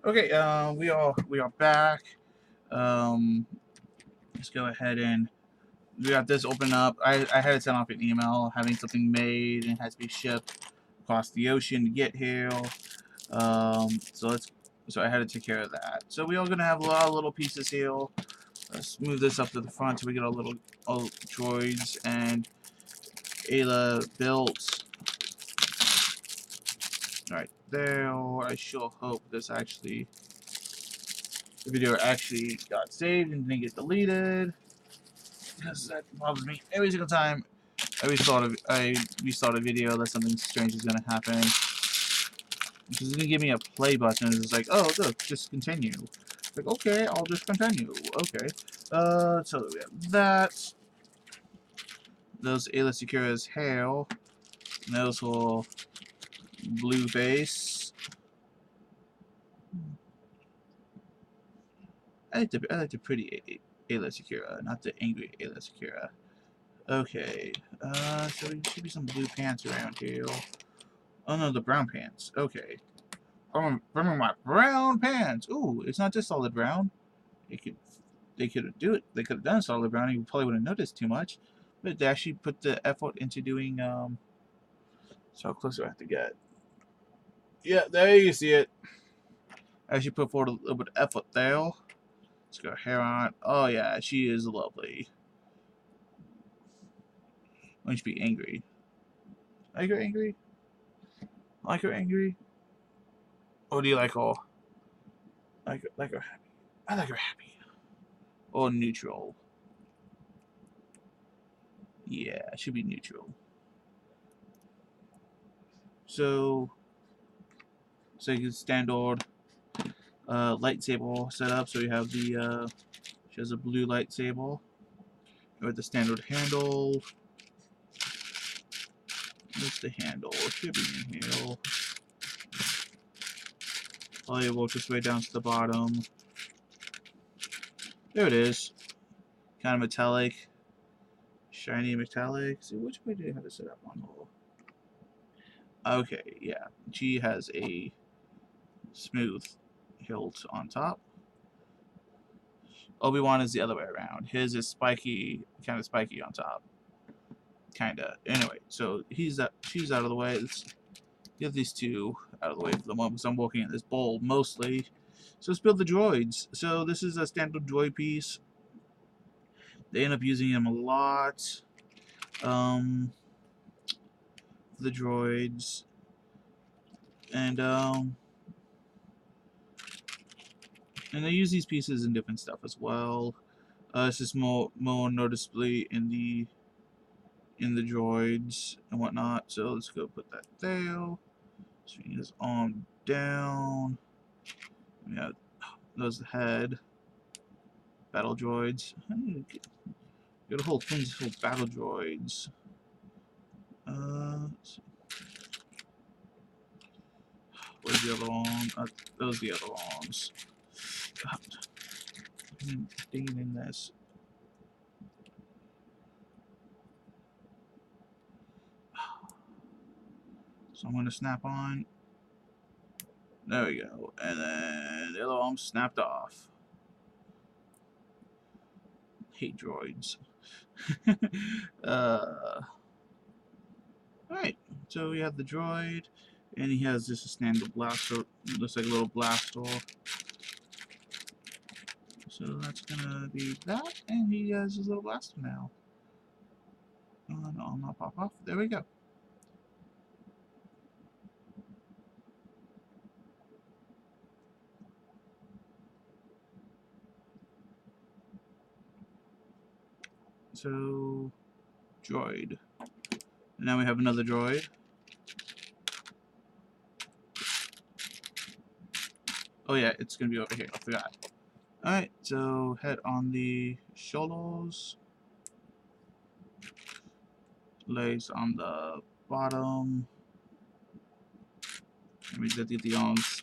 Okay, we are back. Um, let's go ahead and we got this open up. I had to send off an email having something made and it has to be shipped across the ocean to get here. So I had to take care of that. So we are gonna have a lot of little pieces here. Let's move this up to the front so we get our little droids and Ayla built right there. I sure hope the video actually got saved and didn't get deleted, because that bothers me every single time I restart a video that something strange is gonna happen. Because it's gonna give me a play button and it's like, oh look, just continue. Like, okay, I'll just continue. Okay. So we have that. Those Ayla Secura's hair. And those whole blue face. I like the pretty Ayla Secura, not the angry Ayla Secura. Okay. So there should be some blue pants around here. Oh no, the brown pants. Okay. Remember my brown pants. Ooh, it's not just solid brown. It could, they could do it. They could have done solid brown. You probably wouldn't notice too much, but they actually put the effort into doing. So how close do I have to get? Yeah, there you see it. I actually put forward a little bit of effort there. Let's go hair on. Oh yeah, she is lovely. Why don't you be angry? I like her angry. I like her angry. Or do you like her? Like her happy? I like her happy. Or neutral. Yeah, it should be neutral. So, you can standard lightsaber setup. So you have she has a blue lightsaber with the standard handle. Where's the handle? It should be in here. I'll work its way down to the bottom. There it is. Kind of metallic. Shiny metallic. See, which way do you have it set up on? Okay, yeah. She has a smooth hilt on top. Obi-Wan is the other way around. His is spiky, kind of spiky on top. Kinda. Anyway, so she's out of the way. Let's get these two out of the way for the moment because I'm working at this bowl mostly. So let's build the droids. So this is a standard droid piece. They end up using them a lot. The droids. And and they use these pieces in different stuff as well. It's just more noticeably in the droids and whatnot. So let's go put that there. Swing his arm down. Yeah, those the head. Battle droids. Get a whole thing full of battle droids. Where's the other arm? Those are the other arms. God. I'm digging in this. So I'm going to snap on. There we go. And then the other arm snapped off. Hate droids. Alright, so we have the droid, and he has this standard blaster. Looks like a little blaster. So that's gonna be that, and he has his little blaster now. No, I'll not pop off. There we go. So, droid. And now we have another droid. Oh yeah, it's gonna be over here. I forgot. Alright, so head on the shoulders. Legs on the bottom. Let me get the arms.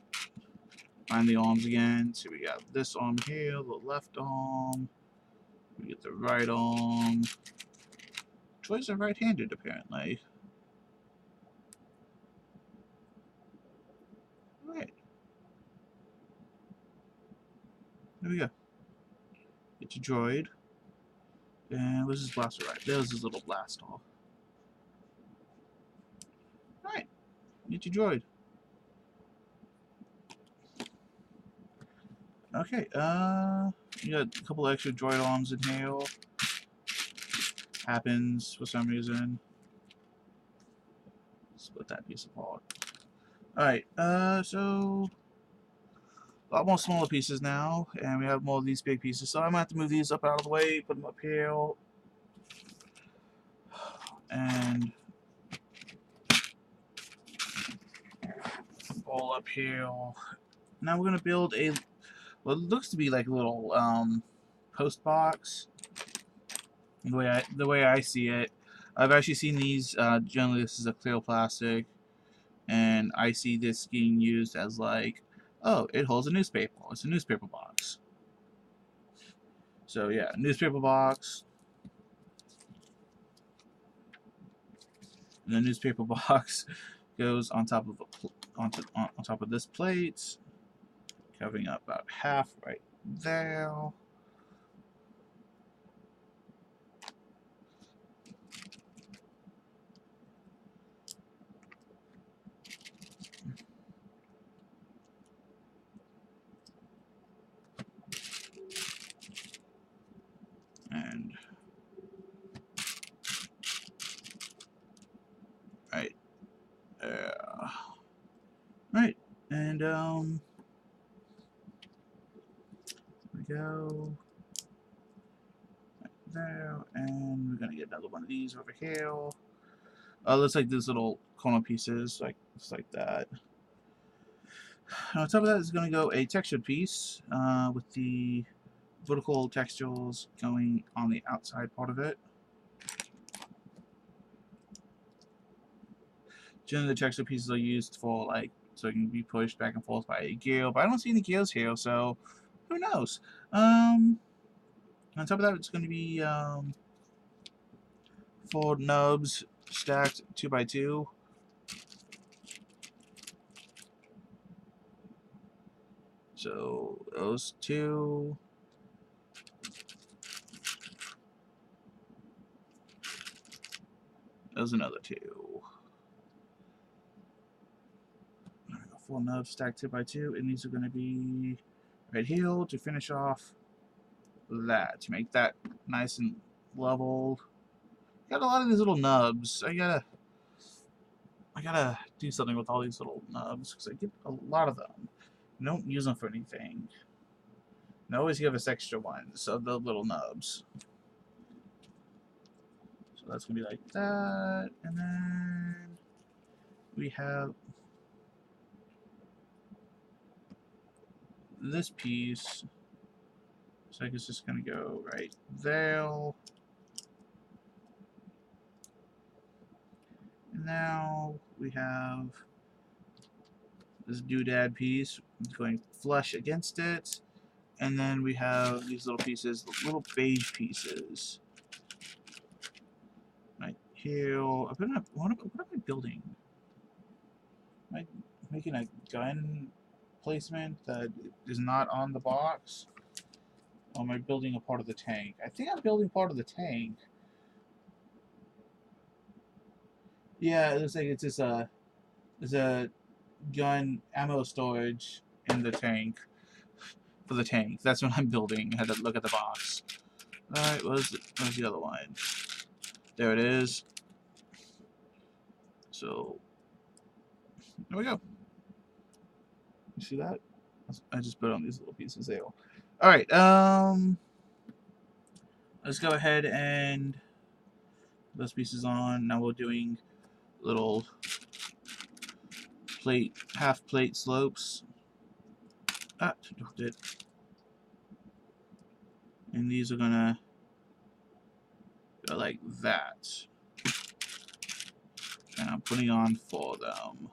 Find the arms again. So we got this arm here, the left arm. We get the right arm. Droids are right-handed, apparently. Right. There we go. Get your droid. And where's his blaster right? There's his little blast off. Alright. Get your droid. Okay, you got a couple extra droid arms in here. Happens for some reason. Split that piece apart. Alright, so a lot more smaller pieces now, and we have more of these big pieces. So I'm gonna have to move these up out of the way, put them up here, and all up here. Now we're gonna build a what looks to be like a little post box. The way I see it, I've actually seen these. Generally, this is a clear plastic, and I see this being used as like, oh, it holds a newspaper. It's a newspaper box. So yeah, newspaper box. And the newspaper box goes on top of on top of this plate, covering up about half right there. And right there. Right, and there we go. Right there, and we're gonna get another one of these over here. Looks like these little corner pieces, like just like that. And on top of that is gonna go a textured piece with the vertical textures going on the outside part of it. Generally, the texture pieces are used for like so it can be pushed back and forth by a gear, but I don't see any gears here, so who knows? On top of that, it's going to be 4 nubs stacked 2 by 2. So those 2. There's another 2. 4 nubs stacked 2 by 2, and these are going to be right here to finish off that, to make that nice and leveled. Got a lot of these little nubs. I gotta do something with all these little nubs because I get a lot of them. I don't use them for anything. And I always give us extra ones of the little nubs. So that's gonna be like that, and then we have this piece. So I guess it's gonna go right there. And now we have this doodad piece going flush against it. And then we have these little pieces, little beige pieces. Right here. What am I building? Am I making a gun placement that is not on the box? Or am I building a part of the tank? I think I'm building part of the tank. Yeah, it looks like it's just there's a gun ammo storage in the tank. For the tank. That's what I'm building. I had to look at the box. Alright, where's the other one? There it is. So, there we go. You see that? I just put on these little pieces there. Alright, let's go ahead and put those pieces on. Now we're doing little plate, half plate slopes. Ah, dropped it. And these are gonna go like that. And I'm putting on 4 of them.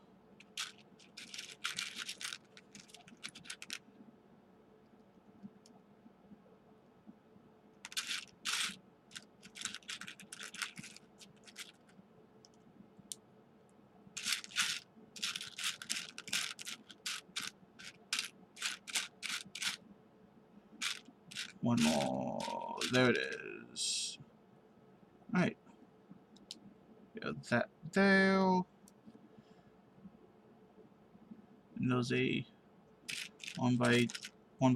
One more. There it is. Alright. Got that there. And those a one by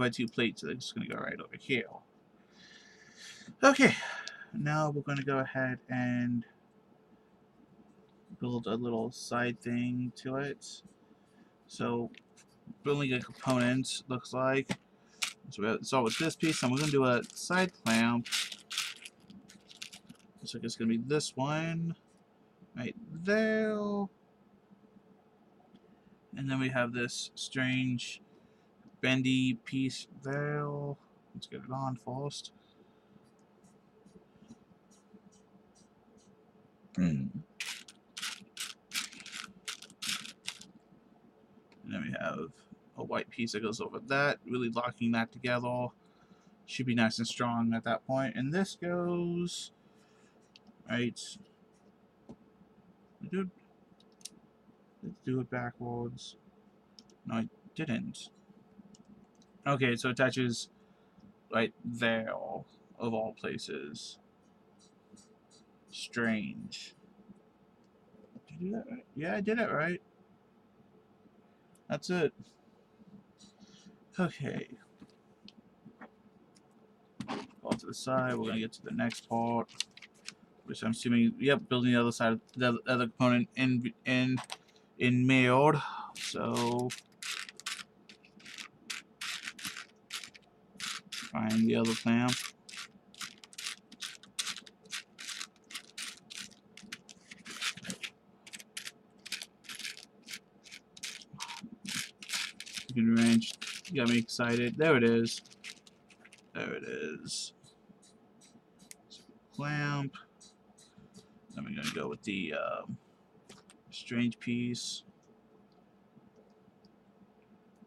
two plates. So they're just gonna go right over here. Okay. Now we're gonna go ahead and build a little side thing to it. So building a component looks like. So we start with this piece, and we're gonna do a side clamp. Looks like it's gonna be this one right there. And then we have this strange bendy piece there. Let's get it on first. And then we have a white piece that goes over that, really locking that together. Should be nice and strong at that point. And this goes right. Dude, let's do it backwards. No, I didn't. Okay, so it attaches right there, of all places. Strange. Did I do that right? Yeah, I did it right. That's it. Okay. All to the side. We're gonna get to the next part, which I'm assuming. Yep, building the other side, the other component in mode. So find the other clamp. You can arrange. You got me excited. There it is. There it is. Clamp. Then we're gonna go with the strange piece,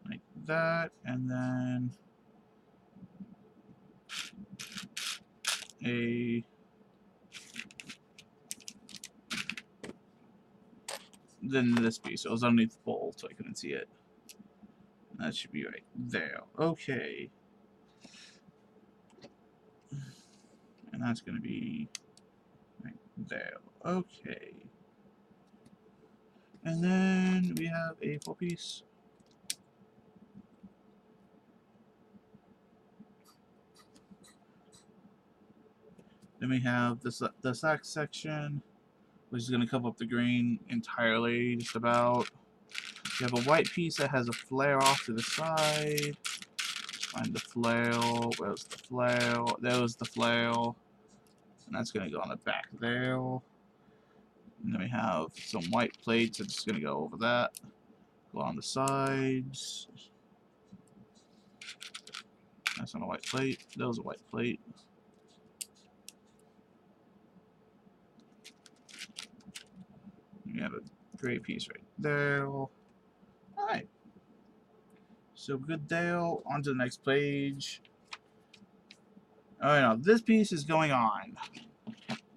like that, and then then this piece. So it was underneath the bowl, so I couldn't see it. That should be right there. Okay. And that's going to be right there. Okay. And then we have a full piece. Then we have the sack section, which is going to cover up the green entirely, just about. We have a white piece that has a flare off to the side. Find the flail. Where's the flail? There was the flail. And that's going to go on the back there. And then we have some white plates. I'm just going to go over that. Go on the sides. That's on a white plate. That was a white plate. We have a gray piece right there. Alright. So good there. On to the next page. Alright, now this piece is going on.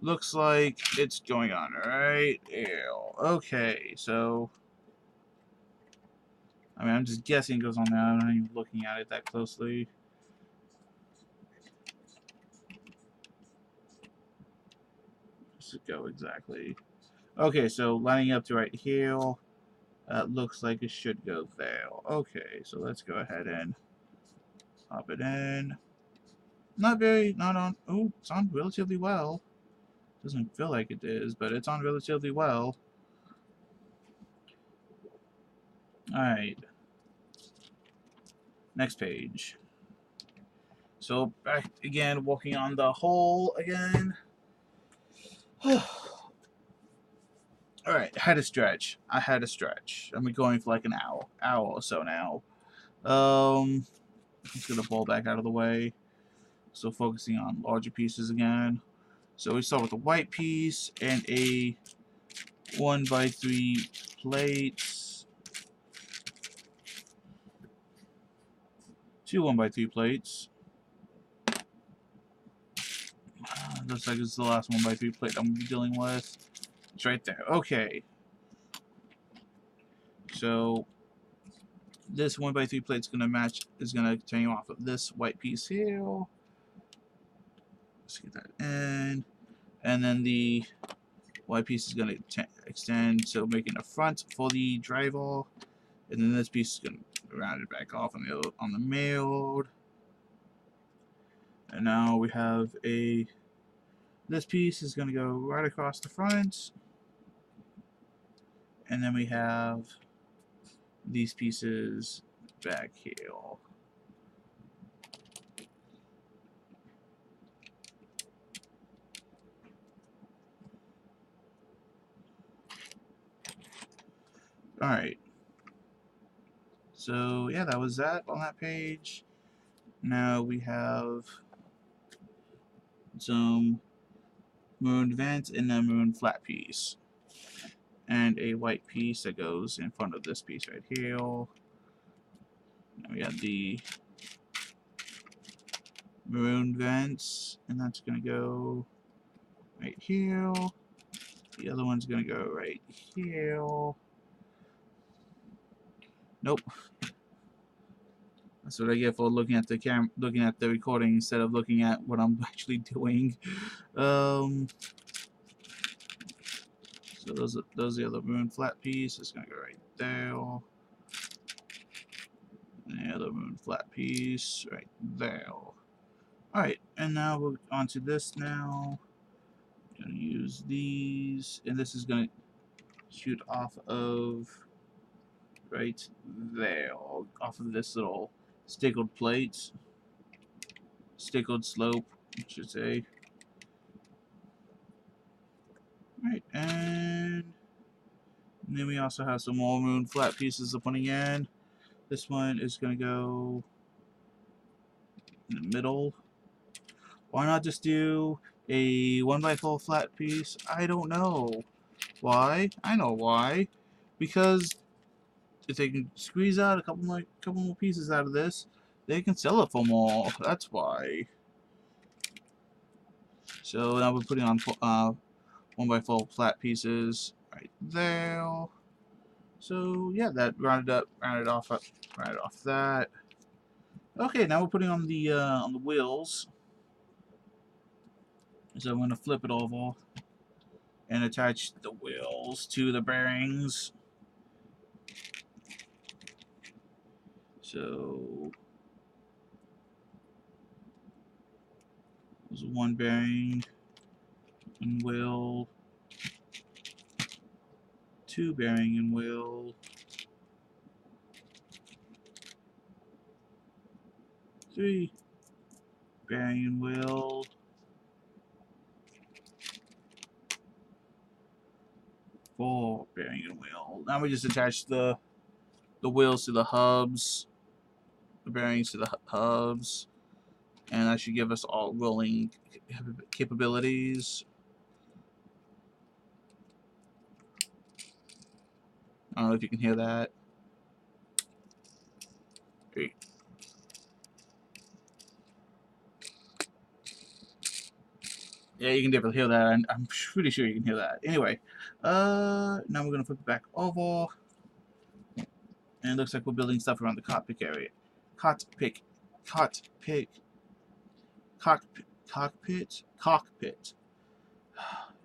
Looks like it's going on right here. Okay, so I mean, I'm just guessing it goes on there. I'm not even looking at it that closely. Just go exactly. Okay, so lining up to right here. That looks like it should go there. Okay, so let's go ahead and pop it in. Not on. Oh, it's on relatively well. Doesn't feel like it is, but it's on relatively well. Alright. Next page. So back again, working on the hole again. Alright, I had to stretch. I'm going for like an hour or so now. Let's get the ball back out of the way. So focusing on larger pieces again. So we start with a white piece and a 1x3 plates. 2 1x3 plates. Looks like it's the last 1x3 plate I'm dealing with. It's right there. Okay. So this 1x3 plate is gonna continue off of this white piece here. Let's get that in. And then the white piece is going to extend, so making a front for the drywall. And then this piece is going to round it back off on the mold. And now we have this piece is going to go right across the front. And then we have these pieces back here. Alright. So, yeah, that was that on that page. Now we have some maroon vents and a maroon flat piece. And a white piece that goes in front of this piece right here. Now we have the maroon vents, and that's going to go right here. The other one's going to go right here. Nope. That's what I get for looking at the recording instead of looking at what I'm actually doing. So those are the other maroon flat piece. It's gonna go right there. And the other maroon flat piece right there. Alright, and now we're on to this now. I'm gonna use these, and this is gonna shoot off of right there, off of this little stickled plate. Stickled slope, I should say. Alright, and then we also have some more maroon flat pieces of putting in. This one is going to go in the middle. Why not just do a 1x4 flat piece? I don't know. Why? I know why. Because if they can squeeze out a couple more pieces out of this, they can sell it for more. That's why. So now we're putting on 1x4 flat pieces right there. So yeah, that rounded off that. Okay, now we're putting on the wheels. So I'm gonna flip it over and attach the wheels to the bearings. So there's one bearing, one wheel, two bearing and wheel, three bearing and wheel, four bearing and wheel. Now we just attach the wheels to the hubs, the bearings to the hubs, and that should give us all rolling capabilities. I don't know if you can hear that. Great. Yeah, you can definitely hear that. I'm pretty sure you can hear that. Anyway, now we're gonna flip it back over, and it looks like we're building stuff around the cockpit area. Cockpit.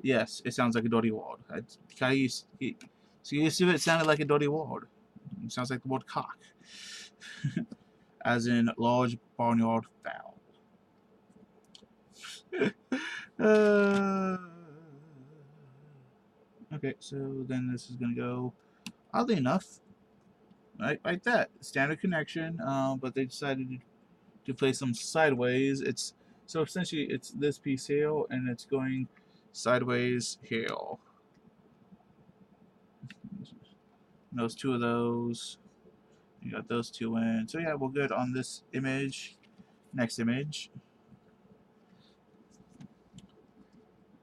Yes, it sounds like a dirty word. So you see, it sounded like a dirty word. It sounds like the word cock, as in large barnyard fowl. Okay, so then this is gonna go, oddly enough, right like that. Standard connection, but they decided to place them sideways. So essentially it's this piece here, and it's going sideways here. Those two of those. You got those two in. So yeah, we're good on this image. Next image.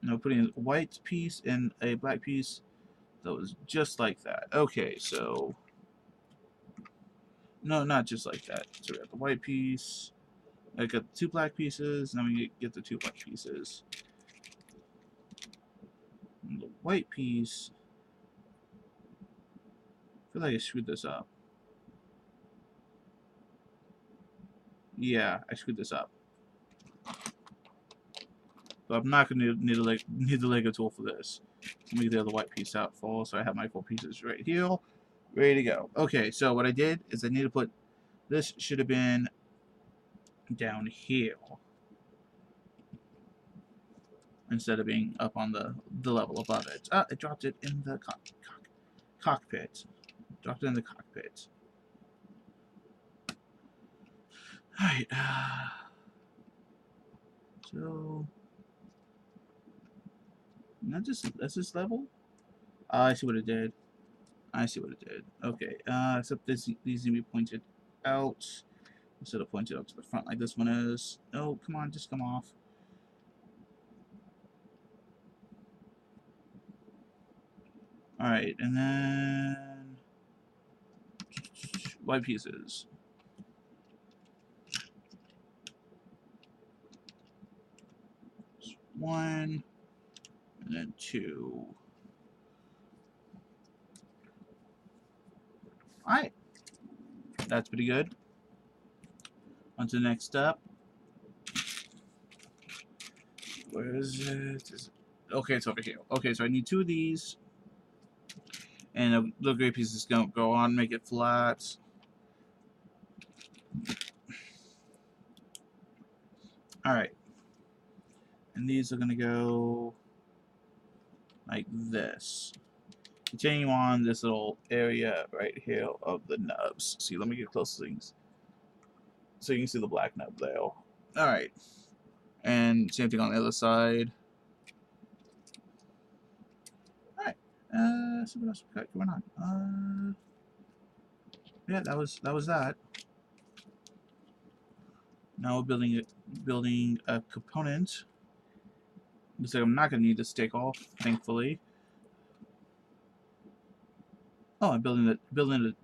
Now putting a white piece and a black piece that was just like that. Okay, so no, not just like that. So we got the white piece. I got the two black pieces. Now we get the two white pieces. And the white piece. I feel like I screwed this up. Yeah, I screwed this up. But I'm not gonna need the Lego tool for this. Let me get the other white piece out full, so I have my 4 pieces right here, ready to go. Okay, so what I did is I need to put this should have been down here instead of being up on the level above it. Ah, I dropped it in the cockpit. Dropped it in the cockpit. Alright, so that's this level? I see what it did. I see what it did. Okay, except these need to be pointed out instead of pointed out to the front like this one is. Oh, come on, just come off. Alright, and then white pieces. One, and then 2. Alright, that's pretty good. On to the next step. Where is it? Okay, it's over here. Okay, so I need 2 of these. And the gray piece is going to go on, make it flat. Alright. And these are going to go like this. Continue on this little area right here of the nubs. See, let me get close to things. So you can see the black nub there. Alright. And same thing on the other side. Alright. So what else we got going on? Yeah, that was that. Now we're building a component. Looks like I'm not gonna need this take off, thankfully. Oh, I'm building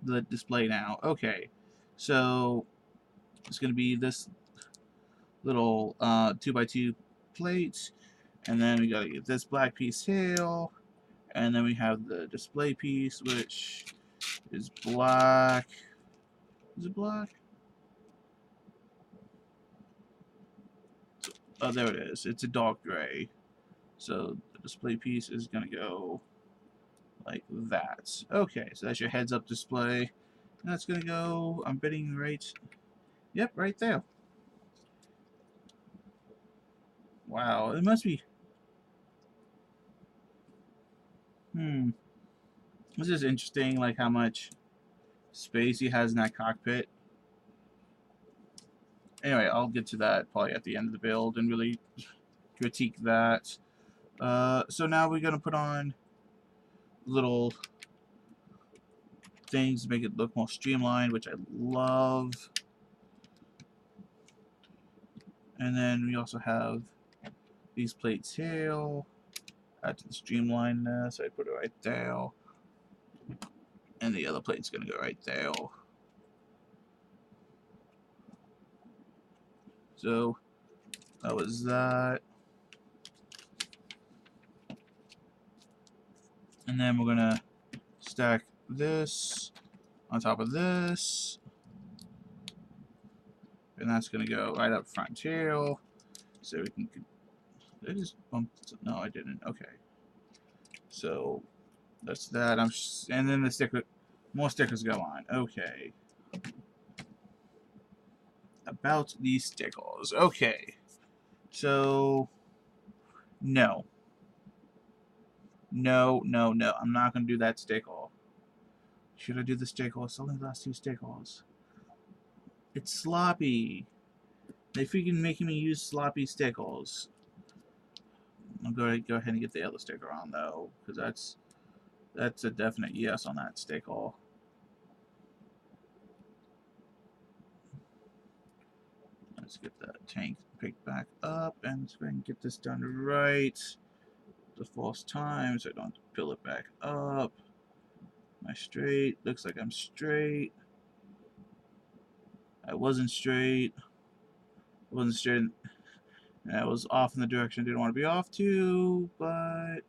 the display now. Okay, so it's gonna be this little 2x2 plate, and then we gotta get this black piece here, and then we have the display piece, which is black. Is it black? Oh, there it is. It's a dark gray. So the display piece is gonna go like that. Okay, so that's your heads-up display. And that's gonna go, I'm betting right, yep, right there. Wow, it must be, this is interesting, like how much space he has in that cockpit. Anyway, I'll get to that probably at the end of the build and really critique that. So now we're gonna put on little things to make it look more streamlined, which I love. And then we also have these plates here. Add to the streamlineness. I put it right there. And the other plate's gonna go right there. So that was that. And then we're gonna stack this on top of this. And that's gonna go right up front here. So we can, I just bumped, no I didn't, okay. So that's that. And then the sticker, more stickers go on, okay. About these stickers, okay. So, no. No, no, no, I'm not gonna do that sticker. Should I do the sticker? It's only the last 2 stickers. It's sloppy. They freaking making me use sloppy stickers. I'm going to go ahead and get the other sticker on though, because that's a definite yes on that sticker. Let's get that tank picked back up, and let's go ahead and get this done right the first time, so I don't have to fill it back up. Am I straight? Looks like I'm straight. I wasn't straight. I wasn't straight. And I was off in the direction I didn't want to be off to, but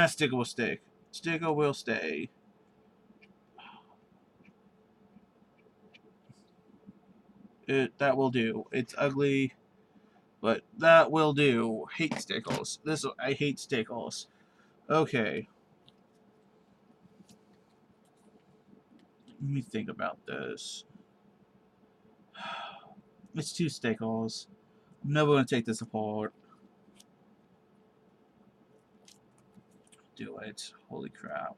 sticker will stick. Sticker will stay. That will do. It's ugly. But that will do. Hate stickles. I hate stickles. Okay. Let me think about this. It's 2 stickles. I'm never gonna take this apart. Do it. Holy crap.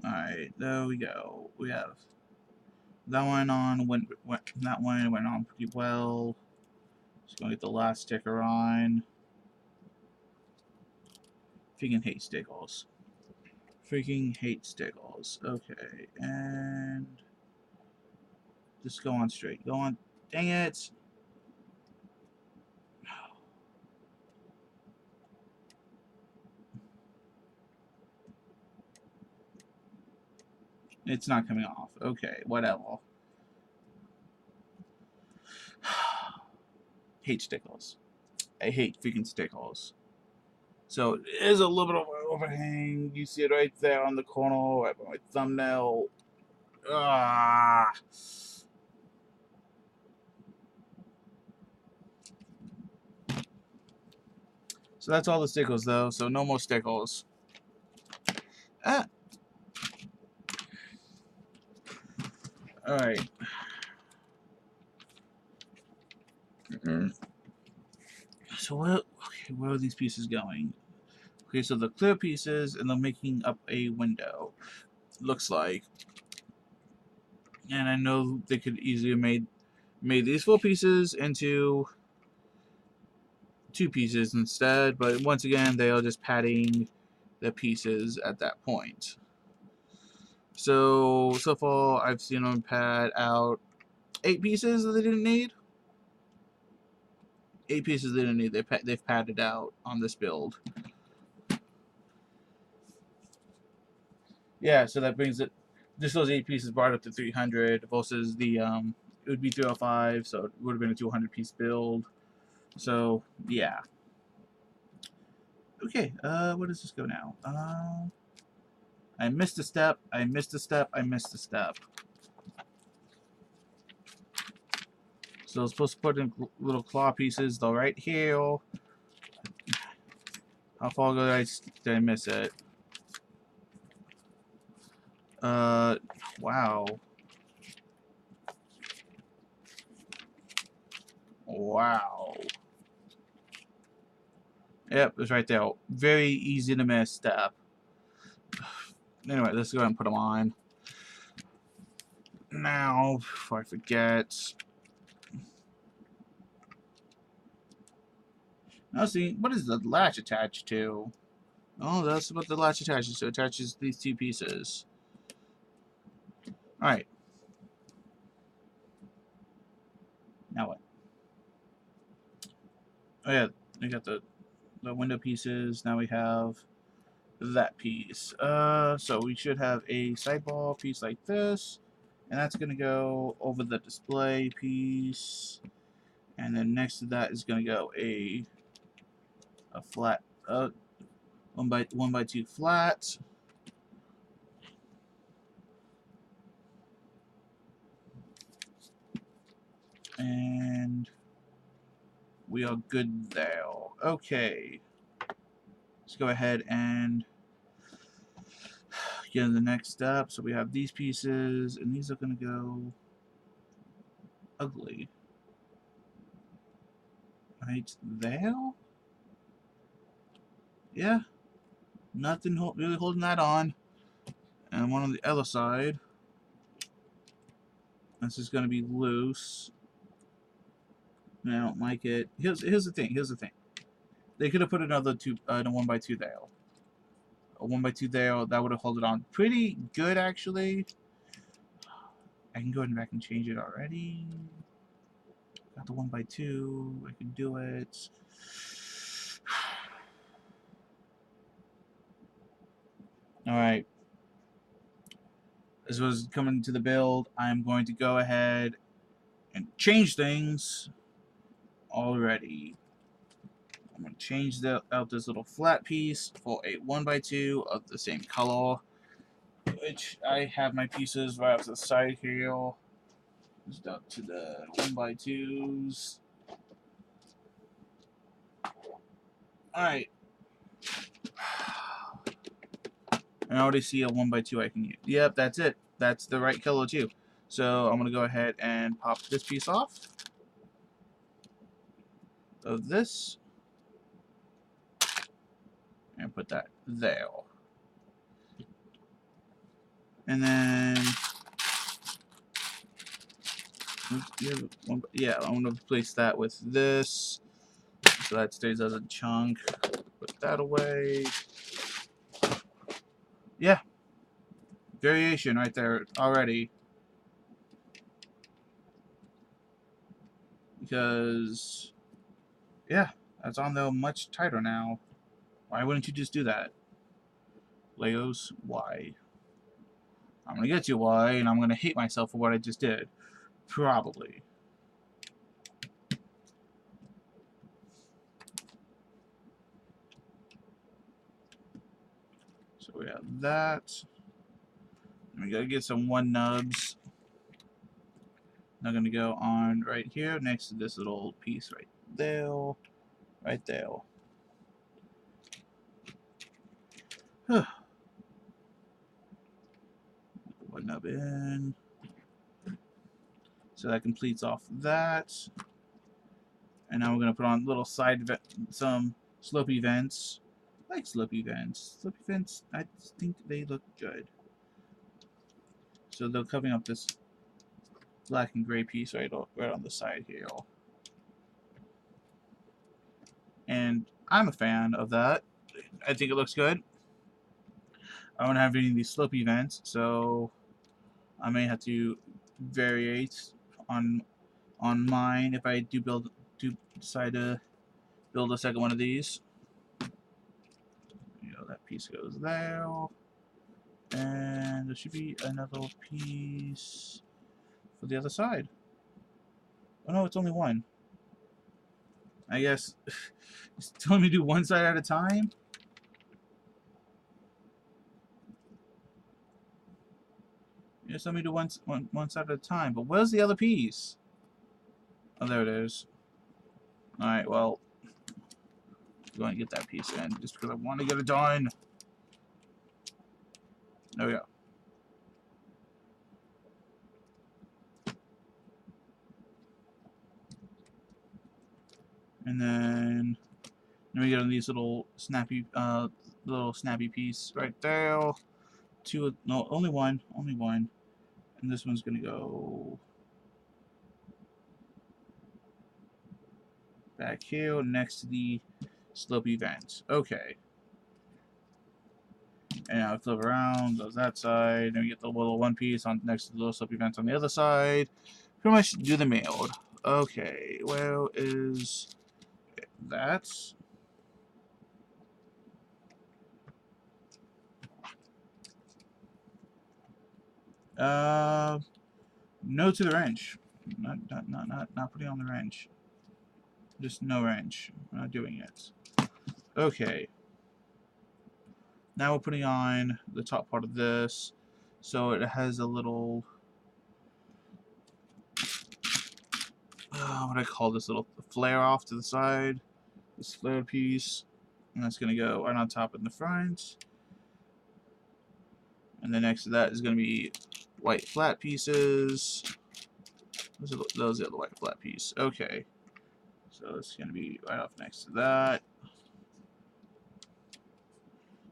Alright, there we go. We have that one on that one went on pretty well. Just gonna get the last sticker on. Freaking hate stickles. Freaking hate stickles. Okay, and just go on straight. Go on. Dang it! It's not coming off. Okay, whatever. Hate stickles. I hate freaking stickles. So it is a little bit of an overhang. You see it right there on the corner, right by my thumbnail. Ah. So that's all the stickles, though. So no more stickles. Ah. All right. So where are these pieces going? Okay, so the clear pieces, and they're making up a window. Looks like. And I know they could easily have made these 4 pieces into 2 pieces instead, but once again, they are just padding the pieces at that point. So far, I've seen them pad out 8 pieces that they didn't need. 8 pieces they didn't need. They've padded out on this build. Yeah, so that brings it. Just those 8 pieces brought up to 300 versus the it would be 305, so it would have been a 200 piece build. So yeah. Okay, where does this go now? I missed a step. I missed a step. I missed a step. So I'm supposed to put in little claw pieces, though, right here. How far did I miss it? Wow. Wow. Yep, it's right there. Very easy to miss step. Anyway, let's go ahead and put them on. Now, before I forget. Now, see, what is the latch attached to? Oh, that's what the latch attaches to. It attaches these 2 pieces. Alright. Now what? Oh, yeah, we got the window pieces. Now we have that piece. So we should have a sideball piece like this, and that's going to go over the display piece, and then next to that is going to go a flat 1x2 flat, and we are good there. Okay, let's go ahead and get to the next step. So we have these pieces, and these are going to go ugly right there. Yeah, nothing really holding that on. And one on the other side. This is going to be loose. And I don't like it. Here's the thing. Here's the thing. They could have put another 1x2 there. A 1x2 there. That would have held it on pretty good, actually. I can go ahead and back and change it already. Got the 1x2. I can do it. Alright. As was coming to the build, I'm going to go ahead and change things already. I'm going to change out this little flat piece for a 1x2 of the same color, which I have my pieces right off to the side here. Just up to the 1x2s. Alright. I already see a 1x2 I can use. Yep, that's it. That's the right color too. So I'm going to go ahead and pop this piece off of this and put that there. And then, yeah, I'm going to replace that with this. So that stays as a chunk. Put that away. Yeah. Variation right there already. Because, yeah, that's on there much tighter now. Why wouldn't you just do that? Legos, why? I'm going to get you why, and I'm going to hate myself for what I just did. Probably. So we have that. And we got to get some 1 nubs. I'm going to go on right here next to this little piece right there. Right there. 1 nub in. So that completes off that. And now we're going to put on little some slopey vents. I like slopey vents. Slopey vents, I think they look good. So they're covering up this black and gray piece right on the side here. And I'm a fan of that. I think it looks good. I don't have any of these slopey vents, so I may have to variate on mine if I do decide to build a second one of these. You know, that piece goes there. And there should be another piece for the other side. Oh no, it's only one. I guess it's telling me to do one side at a time. Just let me do one side at a time. But where's the other piece? Oh, there it is. Alright, well, I'm going to get that piece in just because I want to get it done. There we go. And then we get on these little snappy piece right there. Only one. And this one's gonna go back here next to the slopey vent. Okay. And now flip around, goes that side, and we get the little one piece on next to the little slopey vents on the other side. Pretty much do the mailed. Okay, where is that? No to the wrench. Not putting on the wrench. Just no wrench. We're not doing it. Okay. Now we're putting on the top part of this, so it has a little. What do I call this little flare off to the side? This flare piece, and that's gonna go right on top in the front. And then next to that is gonna be white flat pieces. Those are the white flat piece. Okay. So it's going to be right off next to that.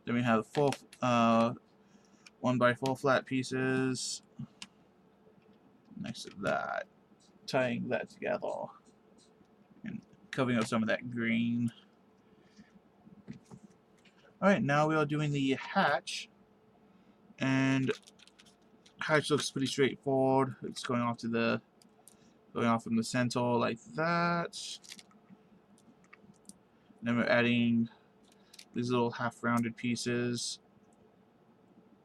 Then we have 1x4 flat pieces next to that. Tying that together and covering up some of that green. Alright, now we are doing the hatch. And hatch looks pretty straightforward. It's going off from the center like that. Then we're adding these little half-rounded pieces,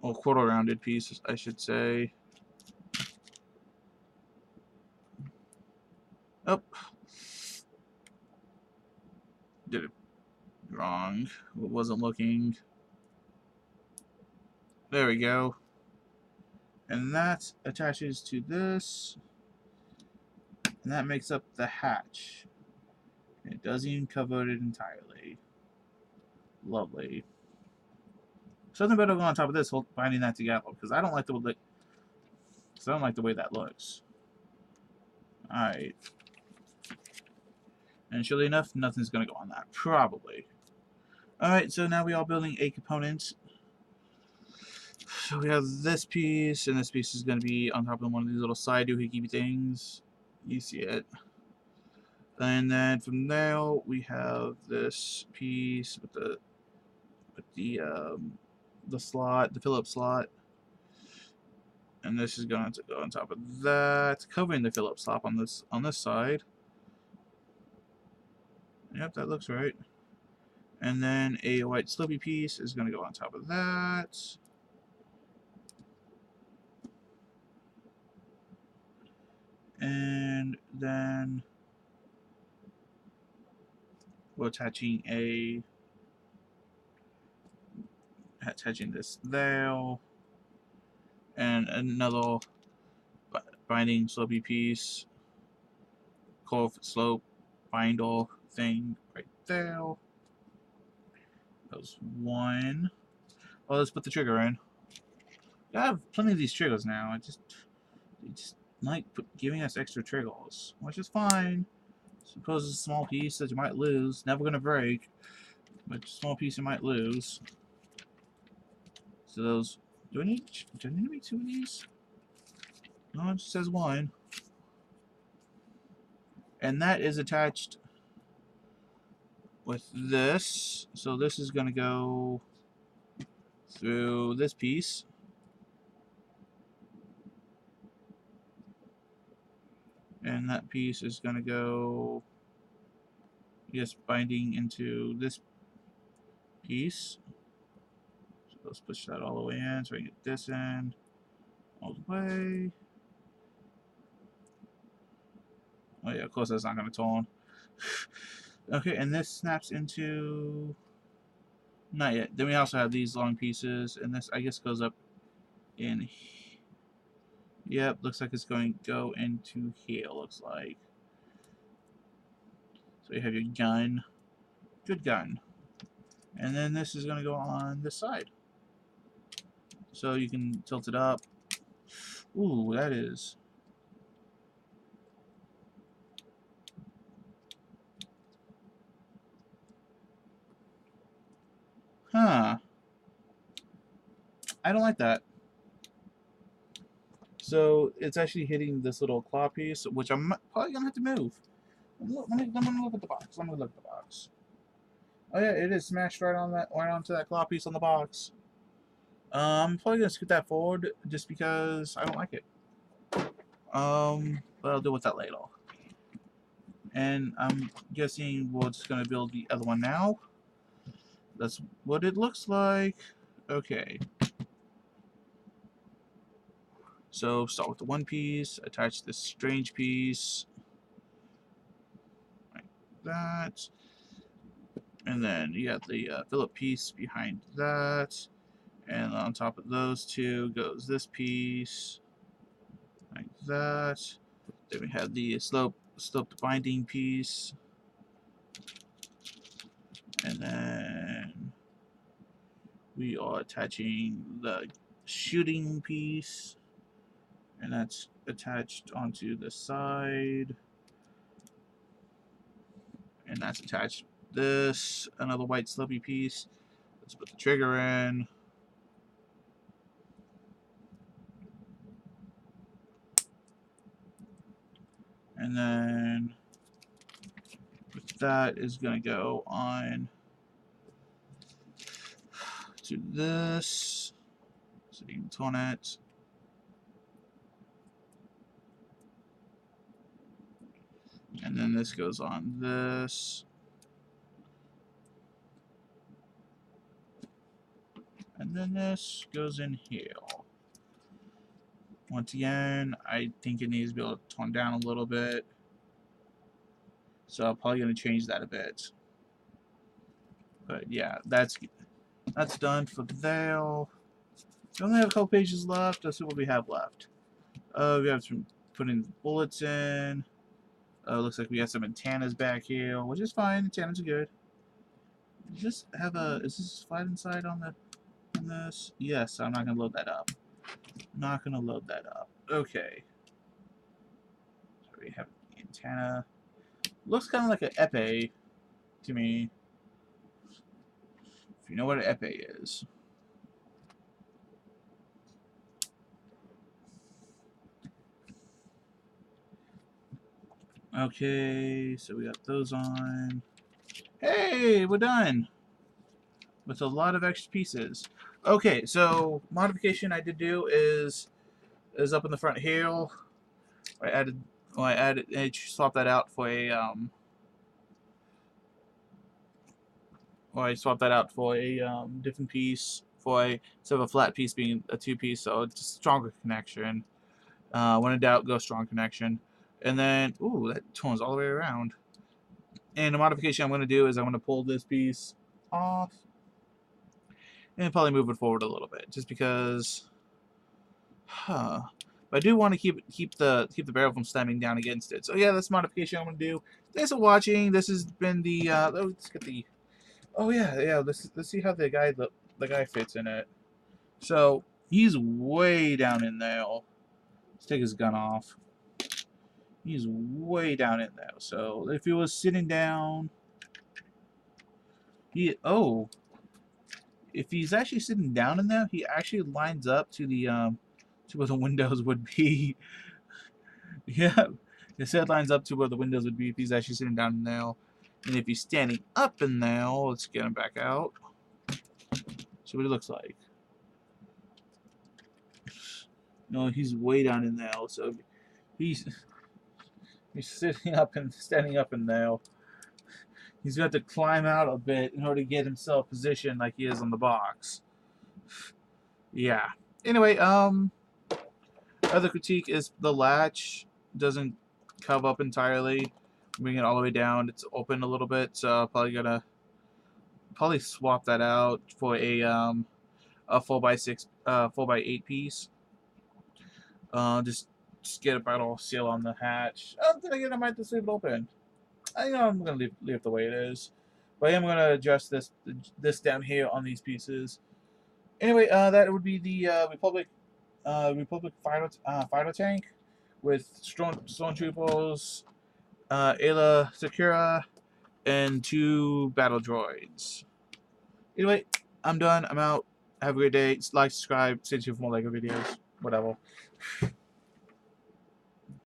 or quarter-rounded pieces, I should say. Oh, did it Wrong. It wasn't looking. There we go. And that attaches to this. And that makes up the hatch. It doesn't even cover it entirely. Lovely. Something better go on top of this, binding that together, because I don't like the way that looks. Alright. And surely enough, nothing's gonna go on that. Probably. Alright, so now we are building a component. So we have this piece, and this piece is gonna be on top of one of these little side doohickey things. You see it. And then from there we have this piece with the slot, the Phillips slot. And this is going to go on top of that, covering the Phillips slot on this side. Yep, that looks right. And then a white slippy piece is going to go on top of that. And then we're attaching this there. And another binding slopey piece. Curve slope binder thing right there. That was one. Well, let's put the trigger in. I have plenty of these triggers now. They just like giving us extra triggers, which is fine. Suppose it's a small piece that you might lose. Never gonna break, but a small piece you might lose. So those. Do I need to make two of these? No, it just says one. And that is attached with this. So this is gonna go through this piece. And that piece is going to go, yes, binding into this piece. So let's push that all the way in so I can get this in all the way. Oh yeah, of course that's not going to turn. Okay, and this snaps into, not yet. Then we also have these long pieces, and this I guess goes up in. Yep, looks like it's going to go into here, looks like. So you have your gun. Good gun. And then this is going to go on this side. So you can tilt it up. Ooh, that is. Huh. I don't like that. So it's actually hitting this little claw piece, which I'm probably going to have to move. Let me look at the box. Let me look at the box. Oh yeah, it is smashed right onto that claw piece on the box. I'm probably gonna scoot that forward just because I don't like it. But I'll deal with that later. And I'm guessing we're just gonna build the other one now. That's what it looks like. Okay. So start with the one piece, attach this strange piece, like that. And then you got the Phillip piece behind that. And on top of those two goes this piece, like that. Then we have the sloped binding piece. And then we are attaching the shooting piece. And that's attached onto the side. And that's attached this, another white slopey piece. Let's put the trigger in. And then that is going to go on to this. So you can turn it. And then this goes on this. And then this goes in here. Once again, I think it needs to be able to tone down a little bit. So I'm probably going to change that a bit. But yeah, that's done for there. We only have a couple pages left. Let's see what we have left. We have some putting bullets in. Looks like we got some antennas back here, which is fine. Antennas are good. Does this have a? Is this flat inside on this? Yes. I'm not gonna load that up. Not gonna load that up. Okay. So we have the antenna. Looks kind of like an epee to me. If you know what an epee is. Okay, so we got those on. Hey, we're done with a lot of extra pieces. Okay, so modification I did do is up in the front here. I swapped that out for a different piece for a instead of a flat piece being a two piece, so it's a stronger connection. When in doubt, go strong connection. And then, ooh, that turns all the way around. And the modification I'm going to do is I'm going to pull this piece off and probably move it forward a little bit, just because. But I do want to keep the barrel from stemming down against it. So yeah, that's the modification I'm going to do. Thanks for watching. This has been the. Let's get the. Oh yeah. Let's see how the guy fits in it. So he's way down in there. Let's take his gun off. He's way down in there. So if he was sitting down, if he's actually sitting down in there, he actually lines up to the to where the windows would be. Yeah, his head lines up to where the windows would be if he's actually sitting down in there. And if he's standing up in there, let's get him back out. See what he looks like. No, he's way down in there. So he's sitting up and standing up in there. He's got to climb out a bit in order to get himself positioned like he is on the box. Yeah. Anyway, other critique is the latch doesn't cover up entirely. Bring it all the way down. It's open a little bit, so I'm probably gonna swap that out for a 4x6, 4x8 piece. Just get a metal seal on the hatch. Then again, I might just leave it open. I know I'm gonna leave it the way it is, but I am gonna adjust this down here on these pieces. Anyway, that would be the Republic fighter tank with stormtroopers, Ayla Secura, and 2 battle droids. Anyway, I'm done. I'm out. Have a great day. Like, subscribe. Stay tuned for more LEGO videos. Whatever.